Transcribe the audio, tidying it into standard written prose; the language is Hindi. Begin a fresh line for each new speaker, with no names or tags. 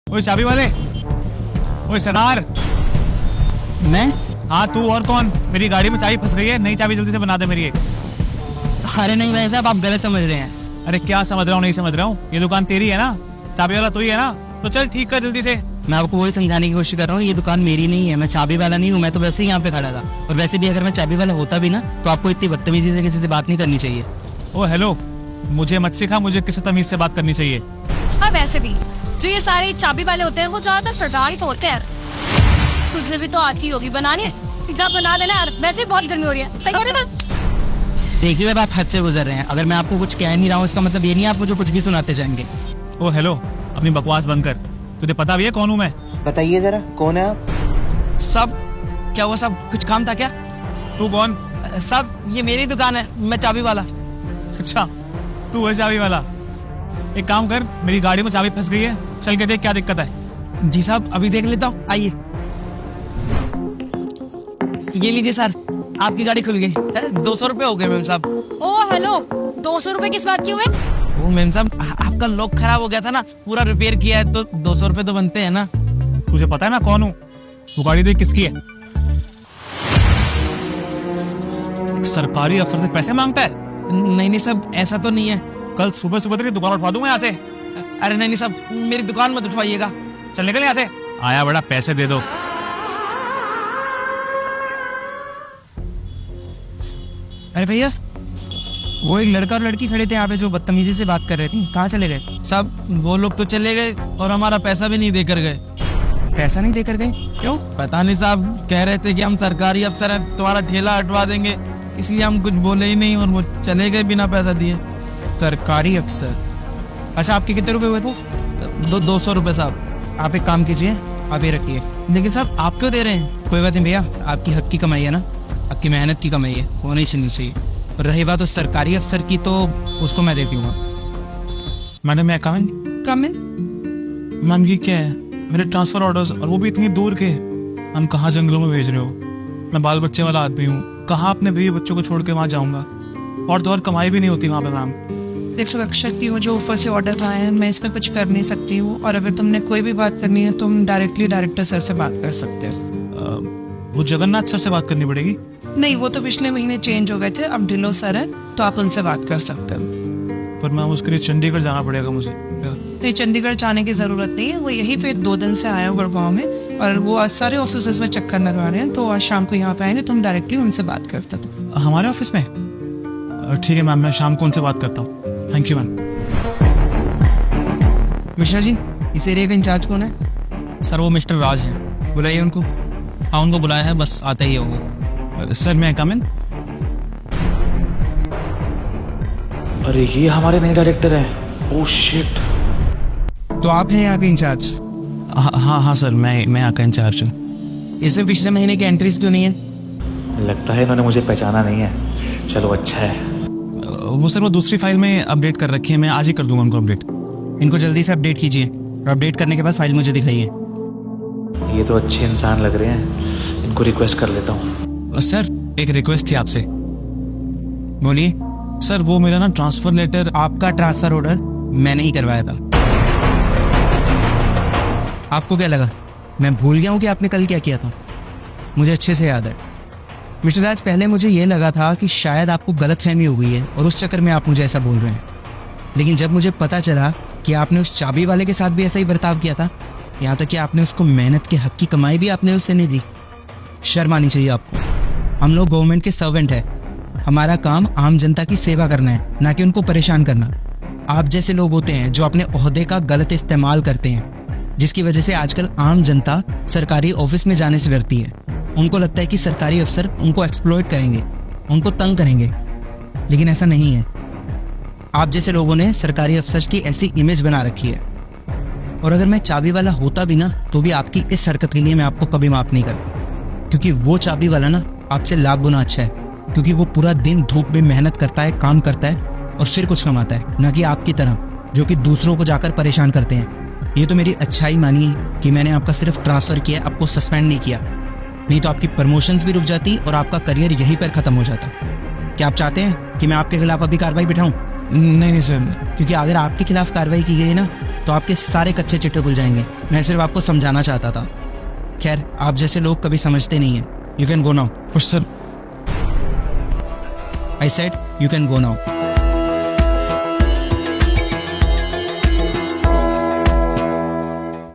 ओए चाबी वाले, ओए सरदार।
मैं?
हाँ तू और कौन? मेरी गाड़ी में चाबी फंस गई है, नई चाबी जल्दी से बना दे मेरी एक।
अरे नहीं भाई साहब, आप गलत समझ रहे हैं।
अरे क्या समझ रहा हूँ, नहीं समझ रहा हूँ। ये दुकान तेरी है ना, चाबी वाला तू ही है ना, तो चल ठीक कर जल्दी से।
मैं आपको वही समझाने की कोशिश कर रहा हूँ, ये दुकान मेरी नहीं है, मैं चाबी वाला नहीं हूँ। मैं तो वैसे ही यहाँ पे खड़ा था, और वैसे भी अगर मैं चाबी वाला होता भी ना तो आपको इतनी बदतमीजी से किसी से बात नहीं करनी चाहिए।
ओ हेलो, मुझे मत सिखा, मुझे किसी तमीज से बात करनी चाहिए।
हाँ वैसे भी जो ये सारे चाबी वाले होते हैं वो ज्यादा सरदार ही तो होते हैं। तुझे भी तो आती होगी बनानी, जब बना देना यार, वैसे ही बहुत गर्मी हो रही है। सही हो रहा है।
देखिए अब आप हद से गुजर रहे हैं। अगर मैं आपको कुछ कह नहीं रहा हूँ इसका मतलब ये नहीं आप मुझे कुछ भी सुनाते जाएंगे।
ओ हेलो, अपनी बकवास बंद कर। तुझे पता भी है कौन हूँ मैं?
बताइए जरा, कौन है आप?
सब क्या हुआ? सब कुछ काम था क्या?
तू कौन?
सब ये मेरी दुकान है, मैं चाबी वाला।
अच्छा तू है चाबी वाला। एक काम कर, मेरी गाड़ी में चाबी फंस गई है, चल के देख क्या दिक्कत है।
जी साहब अभी देख लेता हूँ, आइए। ये लीजिए सर, आपकी गाड़ी खुल गई। 200 रुपए हो गए मैम साहब।
ओ हेलो, 200 रुपए किस बात के हुए?
वो मैम साहब आपका लॉक खराब हो गया था ना, पूरा रिपेयर किया है तो 200 रुपए तो बनते हैं ना।
तुझे पता है मैं कौन हूँ? वो गाड़ी देख किसकी है? सरकारी अफसर से पैसे मांगता है?
नहीं साहब, ऐसा तो नहीं है।
कल सुबह सुबह तेरी दुकान उठवा दूंगा यहाँ से।
अरे नहीं साहब, मेरी दुकान मत उठवाइएगा।
चल निकल यहाँ से। आया बड़ा, पैसे दे दो।
अरे भैया, वो एक लड़का और लड़की खड़े थे यहाँ पे जो बदतमीजी से बात कर रहे थे, कहाँ चले गए? साहब वो लोग तो चले गए और हमारा पैसा भी नहीं देकर गए। पैसा नहीं देकर गए? क्यों? पता नहीं साहब, कह रहे थे कि हम सरकारी अफसर हैं, तुम्हारा ठेला हटवा देंगे, इसलिए हम कुछ बोले ही नहीं और वो चले गए बिना पैसा दिए। सरकारी अफसर? अच्छा आपके कितने रुपए हुए थे? 200 रुपए साहब। आप एक काम कीजिए, आप ये रखिए। लेकिन साहब आप क्यों दे रहे हैं? कोई बात नहीं भैया, आपकी हक की कमाई है ना, आपकी मेहनत की कमाई है, वो नहीं छीननी चाहिए। और रही बात उस सरकारी अफसर की तो उसको मैं दे दूंगा।
मैडम मैं कम
कम है?
मैम ये क्या है? मेरे ट्रांसफर ऑर्डर्स, और वो भी इतनी दूर के। हम कहाँ जंगलों में भेज रहे हो? मैं बाल बच्चे वाला आदमी हूँ, कहाँ अपने बीवी बच्चों को छोड़ के वहाँ जाऊँगा? और तो और कमाई भी नहीं होती वहाँ पे मैम।
देख सकती हूँ जो ऊपर से ऑर्डर आए हैं, मैं इसमें कुछ कर नहीं सकती हूँ। और अगर तुमने कोई भी बात करनी है तुम डायरेक्टली डायरेक्टर सर से बात कर सकते हो।
वो जगन्नाथ सर से बात करनी पड़ेगी?
नहीं, वो तो पिछले महीने चेंज हो गए थे, अब ढिल्लो सर है तो आप उनसे बात कर सकते हो।
पर मैम उसके लिए चंडीगढ़ जाना पड़ेगा मुझे।
नहीं, चंडीगढ़ जाने की जरूरत नहीं है, वो यहीं पे 2 दिन से आया गुड़गांव में और वो आज सारे ऑफिस में चक्कर लगा रहे हैं, तो आज शाम को यहाँ पे आएंगे, तुम डायरेक्टली उनसे बात कर सकते हो।
हमारे ऑफिस में? ठीक है मैम, मैं शाम को उनसे बात करता हूँ। Thank you ma'am.
Mishra ji, इस एरिया का इंचार्ज कौन है?
सर वो मिस्टर राज हैं।
बुलाइए उनको।
हाँ उनको बुलाया है, बस आते ही होंगे। सर मैं कम इन?
अरे ये हमारे नए डायरेक्टर हैं। Oh shit.
तो आप हैं यहाँ के इंचार्ज?
हाँ सर, मैं यहाँ का इंचार्ज हूँ।
इसमें पिछले महीने की एंट्रीज क्यों नहीं है?
लगता है इन्होंने मुझे पहचाना नहीं है। चलो अच्छा है।
वो सर वो दूसरी फाइल में अपडेट कर रखी है, मैं आज ही कर दूंगा उनको अपडेट।
इनको जल्दी से अपडेट कीजिए और अपडेट करने के बाद फाइल मुझे दिखाइए।
ये तो अच्छे इंसान लग रहे हैं, इनको रिक्वेस्ट कर लेता हूँ।
सर एक रिक्वेस्ट थी आपसे।
बोलिए।
सर वो मेरा ना ट्रांसफर लेटर।
आपका ट्रांसफर ऑर्डर मैंने ही करवाया था। आपको क्या लगा मैं भूल गया हूँ कि आपने कल क्या किया था? मुझे अच्छे से याद है मिस्टर राज। पहले मुझे ये लगा था कि शायद आपको गलतफहमी हो गई है और उस चक्कर में आप मुझे ऐसा बोल रहे हैं, लेकिन जब मुझे पता चला कि आपने उस चाबी वाले के साथ भी ऐसा ही बर्ताव किया था, यहाँ तक कि आपने उसको मेहनत के हक की कमाई भी आपने उससे नहीं दी, शर्म आनी चाहिए आपको। हम लोग गवर्नमेंट के सर्वेंट हैं, हमारा काम आम जनता की सेवा करना है, ना कि उनको परेशान करना। आप जैसे लोग होते हैं जो अपने ओहदे का गलत इस्तेमाल करते हैं, जिसकी वजह से आजकल आम जनता सरकारी ऑफिस में जाने से डरती है। उनको लगता है कि सरकारी अफसर उनको एक्सप्लॉइट करेंगे, उनको तंग करेंगे, लेकिन ऐसा नहीं है। आप जैसे लोगों ने सरकारी अफसर की ऐसी इमेज बना रखी है। और अगर मैं चाबी वाला होता भी ना तो भी आपकी इस हरकत के लिए मैं आपको कभी माफ़ नहीं करता, क्योंकि वो चाबी वाला ना आपसे लाख गुना अच्छा है, क्योंकि वो पूरा दिन धूप में मेहनत करता है, काम करता है और फिर कुछ कमाता है, ना कि आपकी तरह जो कि दूसरों को जाकर परेशान करते हैं। ये तो मेरी अच्छाई मानिए कि मैंने आपका सिर्फ ट्रांसफ़र किया, आपको सस्पेंड नहीं किया, नहीं तो आपकी प्रमोशंस भी रुक जाती और आपका करियर यहीं पर ख़त्म हो जाता। क्या आप चाहते हैं कि मैं आपके खिलाफ अभी कार्रवाई बिठाऊं?
नहीं सर।
क्योंकि अगर आपके खिलाफ कार्रवाई की गई ना तो आपके सारे कच्चे चिट्टे खुल जाएंगे। मैं सिर्फ आपको समझाना चाहता था। खैर, आप जैसे लोग कभी समझते नहीं हैं। You can go now.
पर sir
I said you can go now.